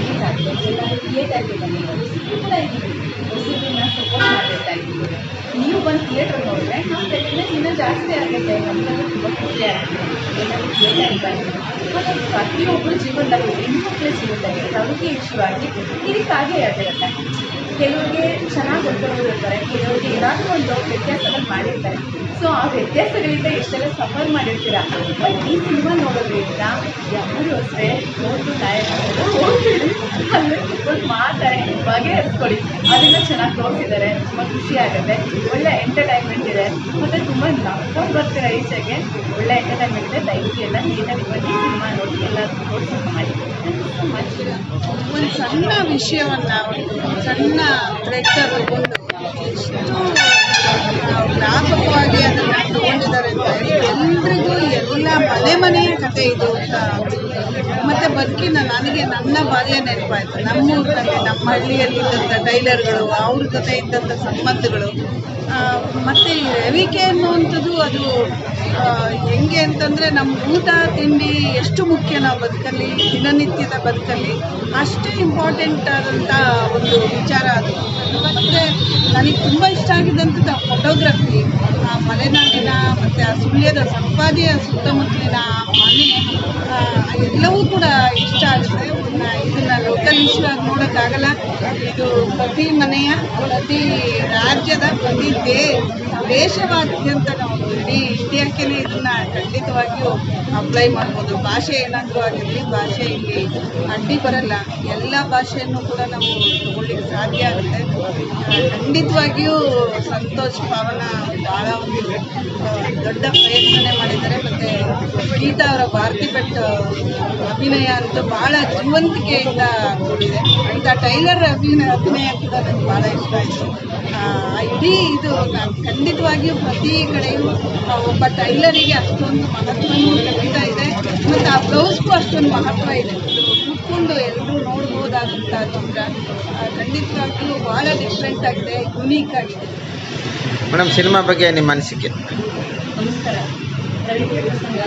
Release ಆಗಿದೆ, ಎಲ್ಲರೂ ಥಿಯೇಟರ್ಗೆ ಬನ್ನಿ, ಹೊಸಬ್ರು ಕೂಡ ಇದ್ದೀವಿ, ಹೊಸಬ್ರನ್ನ ಸಪೋರ್ಟ್ ಮಾಡಬೇಕಾ ಇದ್ದೀವಿ. ನೀವು ಬಂದು ಥಿಯೇಟರ್ ನೋಡಿದ್ರೆ ನಮ್ಮ ಅಟೆಂಡೆನ್ಸ್ ಇನ್ನೂ ಜಾಸ್ತಿ ಆಗುತ್ತೆ, ನಮಗೆಲ್ಲ ತುಂಬ ಖುಷಿ ಆಗುತ್ತೆ. ಎಲ್ಲರೂ ಥಿಯೇಟರ್ಗೆ ಬನ್ನಿ. ಮತ್ತು ಪ್ರತಿಯೊಬ್ಬರು ಜೀವನದಲ್ಲಿ ಹೆಣ್ಮಕ್ಳ ಜೀವನದಲ್ಲಿ ಯಾವುದೇ ವಿಷಯವಾಗಿ ಇದಕ್ಕಾಗೇ ಆಗಿರುತ್ತೆ. ಕೆಲವ್ರಿಗೆ ಚೆನ್ನಾಗಿ ಓದ್ಕೊಳ್ಳೋರು ಇರ್ತಾರೆ, ಕೆಲವ್ರಿಗೆ ಏನಾದರೂ ಒಂದು ವ್ಯತ್ಯಾಸಗಳು ಮಾಡಿರ್ತಾರೆ. ಸೊ ಆ ವ್ಯತ್ಯಾಸಗಳಿಂದ ಎಷ್ಟೆಲ್ಲ ಸಫರ್ ಮಾಡಿರ್ತೀರ. ಬಟ್ ಈ ಸಿನಿಮಾ ನೋಡೋದ್ರಿಂದ ಯಾರು ಅಷ್ಟೇ ನೋಡು ನಾಯಕರು ಹೋಗ್ಬಿಡಿ, ಅಲ್ಲಿ ಕುತ್ಕೊಂಡು ಮಾತಾರೆ ಬಗೆಹರಿಸ್ಕೊಳ್ಳಿ. ಅದನ್ನು ಚೆನ್ನಾಗಿ ತೋರಿಸಿದ್ದಾರೆ, ತುಂಬ ಖುಷಿ ಆಗುತ್ತೆ. ಒಳ್ಳೆ ಎಂಟರ್ಟೈನ್ಮೆಂಟ್ ಇದೆ ಮತ್ತು ತುಂಬ ನಡ್ಕೊಂಡು ಬರ್ತೀರ ಈಚೆಗೆ. ಒಳ್ಳೆ ಎಂಟರ್ಟೈನ್ಮೆಂಟ್ ಇದೆ. ದಯವಿಟ್ಟು ಎಲ್ಲ ನೀಟಾಗಿ ಬಂದು ಸಿನಿಮಾ ನೋಡಿ ಎಲ್ಲರಿಗೂ ಪ್ರೋತ್ಸಾಹ ಮಾಡಿ. ಒಂದು ಸಣ್ಣ ವಿಷಯವನ್ನು ಒಂದು ಸಣ್ಣ ಥ್ರೆಡ್ ತಗೊಂಡು ಎಷ್ಟು ವ್ಯಾಪಕವಾಗಿ ಅದನ್ನು ತಗೊಂಡಿದ್ದಾರೆ ಅಂತ ಹೇಳಿ ಎಲ್ರಿಗೂ ಎಲ್ಲ ಮನೆಯ ಕತೆ ಇದು ಅಂತ. ಮತ್ತು ಬದುಕಿನ ನನಗೆ ನನ್ನ ಬಾಲ್ಯ ನೆನಪಾಯಿತು. ನಮ್ಮೂರಿನಲ್ಲಿ ನಮ್ಮ ಹಳ್ಳಿಯಲ್ಲಿದ್ದಂಥ ಟೈಲರ್ಗಳು, ಅವ್ರ ಜೊತೆ ಇದ್ದಂಥ ಸಂಬಂಧಗಳು, ಮತ್ತು ರವಿಕೆ ಅನ್ನುವಂಥದ್ದು ಅದು ಹೆಂಗೆ ಅಂತಂದರೆ ನಮ್ಮ ಊಟ ತಿಂಡಿ ಎಷ್ಟು ಮುಖ್ಯ ನಾವು ಬದುಕಲ್ಲಿ, ದಿನನಿತ್ಯದ ಬದುಕಲ್ಲಿ ಅಷ್ಟೇ ಇಂಪಾರ್ಟೆಂಟ್ ಆದಂಥ ಒಂದು ವಿಚಾರ ಅದು. ಮತ್ತು ನನಗೆ ತುಂಬ ಇಷ್ಟ ಆಗಿದ್ದಂಥದ್ದು ಫೋಟೋಗ್ರಫಿ, ಮಲೆನಾಡಿನ ಮತ್ತು ಆ ಸುಳ್ಯದ ಸಂಪಾದಿಯ ಸುತ್ತಮುತ್ತಲಿನ ಮನೆ ಎಲ್ಲವೂ ಕೂಡ ಇಷ್ಟ ಆಗುತ್ತೆ. ಇದನ್ನು ಲೋಕಲ್ ಇಶ್ಯೂ ಆಗಿ ನೋಡೋಕ್ಕಾಗಲ್ಲ. ಇದು ಪ್ರತಿ ಮನೆಯ, ಪ್ರತಿ ರಾಜ್ಯದ, ಪ್ರತಿ ದೇಶವಾದ್ಯಂತ ನಾವು ಇಡೀ ಇಂಡಿಯಾಕ್ಕೇ ಇದನ್ನು ಖಂಡಿತವಾಗಿಯೂ ಅಪ್ಲೈ ಮಾಡ್ಬೋದು. ಭಾಷೆ ಏನಾದರೂ ಆಗಿರಲಿ, ಭಾಷೆ ಇಲ್ಲಿ ಅಡ್ಡಿ ಬರಲ್ಲ. ಎಲ್ಲ ಭಾಷೆಯನ್ನು ಕೂಡ ನಾವು ತಗೊಳ್ಳಿಕ್ಕೆ ಸಾಧ್ಯ ಆಗುತ್ತೆ. ಖಂಡಿತವಾಗಿಯೂ ಸಂತೋಷ್ ಪಾವನ ಭಾಳ ಒಂದು ದೊಡ್ಡ ಪ್ರಯತ್ನನೇ ಮಾಡಿದ್ದಾರೆ. ಮತ್ತು ಗೀತಾ ಅವರ ಭಾರತಿ ಭಟ್ ಅಭಿನಯ ಅಂತೂ ಭಾಳ ಜೀವಂತಿಕೆಯಿಂದ ಕೂಡಿದೆ. ಇಂಥ ಟೈಲರ್ ಅಭಿನಯ ಕೂಡ ನನಗೆ ಭಾಳ ಇಷ್ಟ ಆಯಿತು. ಇಡೀ ಇದು ಖಂಡಿತವಾಗಿಯೂ ಪ್ರತಿ ಕಡೆಯೂ ಒಬ್ಬ ಟೈಲರಿಗೆ ಅಷ್ಟೊಂದು ಮಹತ್ವನೂ ಕಲಿತಾ ಇದೆ, ಮತ್ತು ಆ ಬ್ಲೌಸ್ಗೂ ಅಷ್ಟೊಂದು ಮಹತ್ವ ಇದೆ. ಕೂತ್ಕೊಂಡು ಎಲ್ಲರೂ ನೋಡ್ಬೋದಾದಂಥ ಚಿತ್ರ. ಖಂಡಿತವಾಗಿಯೂ ಭಾಳ ಡಿಫ್ರೆಂಟ್ ಆಗಿದೆ, ಯುನೀಕ್ ಆಗಿದೆ. ಮೇಡಮ್, ಸಿನಿಮಾ ಬಗ್ಗೆ ನಿಮ್ಮ ಅನಿಸಿಕೆ? ನಮಸ್ಕಾರ. ರವಿಕೆ ಪ್ರಸಂಗ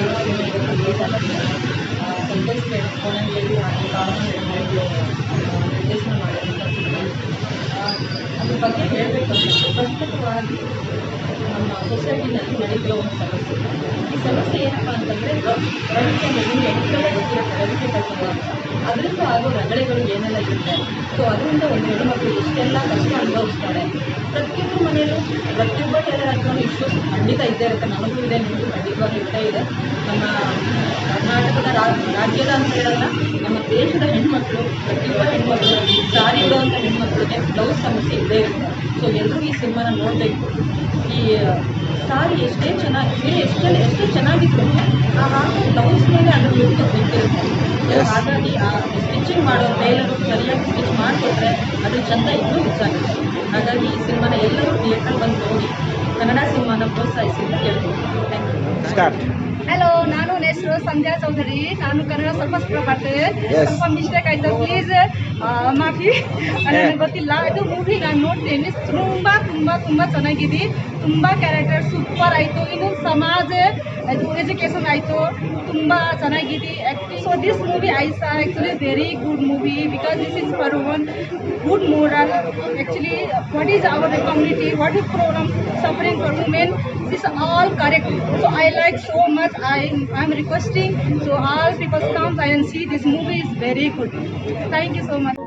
ಸಂತೋಷ್ ಕೋಣಂಗೇರಿ ನಿರ್ದೇಶನ ಮಾಡಿರುವಂಥ ಅದ್ರ ಬಗ್ಗೆ ಹೇಳಬೇಕಂದ್ರೆ ಪ್ರಸ್ತುತವಾಗಿ ನಮ್ಮ ಸೊಸೈಟಿನಲ್ಲಿ ನಡೆದಿರೋ ಒಂದು ಸಮಸ್ಯೆ. ಈ ಸಮಸ್ಯೆ ಏನಪ್ಪ ಅಂತಂದರೆ ರವಿಕೆ ಅನ್ನೋದು ಹೆಣ್ಗಳೇ ಗೊತ್ತಿರುತ್ತೆ. ರವಿಕೆ ಪ್ರಸಂಗ ಅಂತ ಅದರಿಂದ ಆಗೋ ರಗಳೆಗಳು ಏನೆಲ್ಲ ಇರುತ್ತೆ. ಸೊ ಅದರಿಂದ ಒಂದು ಹೆಣ್ಣುಮಕ್ಕಳು ಎಷ್ಟೆಲ್ಲ ಕಷ್ಟ ಅನುಭವಿಸ್ತಾರೆ. ಪ್ರತಿಯೊಬ್ಬರ ಮನೆಯಲ್ಲೂ ಪ್ರತಿಯೊಬ್ಬ ಟೈಲರ್ ಹತ್ರನೂ ಇಶ್ಯೂಸ್ ಖಂಡಿತ ಇದ್ದೇ ಇರುತ್ತೆ. ನಮಗೂ ಇದೆ, ನಿಮಗೂ ಖಂಡಿತವಾಗಿ ಇದ್ದೇ ಇದೆ. ನಮ್ಮ ಕರ್ನಾಟಕದ ರಾಜ್ಯದ ಅಂತ ಹೇಳೋಲ್ಲ, ನಮ್ಮ ದೇಶದ ಹೆಣ್ಮಕ್ಳು, ಪ್ರತಿಯೊಬ್ಬ ಹೆಣ್ಮಕ್ಳು, ಸಾರಿ ಇಡುವಂಥ ಹೆಣ್ಮಕ್ಳಿಗೆ ಬ್ಲೌಸ್ ಸಮಸ್ಯೆ ಇದ್ದೇ ಇರುತ್ತೆ. ಸೊ ಎಲ್ಲರೂ ಈ ಸಿನಿಮಾನ ನೋಡಬೇಕು. ಈ ಸಾರಿ ಎಷ್ಟೇ ಚೆನ್ನಾಗಿ ಸೀರೆ ಎಷ್ಟು ಚೆನ್ನಾಗಿತ್ತು ಆ ಹಾಕೋ ಬ್ಲೌಸ್ ಮೇಲೆ ಅದ್ರ ಬಿಟ್ಟು ಬಿಟ್ಟಿರುತ್ತೆ. ಹಾಗಾಗಿ ಆ ಸ್ಟಿಚಿಂಗ್ ಮಾಡೋ ಟೈಲರು ಸರಿಯಾಗಿ ಸ್ಟಿಚ್ ಮಾಡಿಕೊಟ್ರೆ ಅದು ಚೆಂದ ಇನ್ನೂ ಹೆಚ್ಚಾಗುತ್ತೆ. ಹಾಗಾಗಿ ಈ ಸಿನಿಮಾನ ಎಲ್ಲರೂ ಥಿಯೇಟರ್ ಬಂದು ನೋಡಿ ಕನ್ನಡ ಸಿನಿಮಾನ ಪ್ರೋತ್ಸಾಹಿಸಿ ಅಂತ ಕೇಳ್ತೀನಿ. Thank you. ಹಲೋ, ನಾನು ಹೆಸರು ಸಂಧ್ಯಾ ಚೌಧರಿ. ನಾನು ಕನ್ನಡ ಸ್ವಲ್ಪ ಬರ್ತೇವೆ, ಸ್ವಲ್ಪ ಮಿಸ್ಟೇಕ್ ಆಯಿತು, ಪ್ಲೀಸ್ ಮಾಫಿ. ನನಗೆ ಗೊತ್ತಿಲ್ಲ. ಇದು ಮೂವಿ ನಾನು ನೋಡ್ತೀನಿ, ತುಂಬ ತುಂಬ ತುಂಬ ಚೆನ್ನಾಗಿದೆ. ತುಂಬ ಕ್ಯಾರೆಕ್ಟರ್ ಸೂಪರ್ ಆಯಿತು. ಇನ್ನು ಸಮಾಜ ಇದು ಎಜುಕೇಷನ್ ಆಯಿತು, ತುಂಬ ಚೆನ್ನಾಗಿದೆ acting. So this movie I saw actually very good movie because this is for one good moral. Actually, what is our community, what is problem suffering for women, this is all correct. So I like so much. I'm requesting so all people come and see this movie is very good. Thank you so much.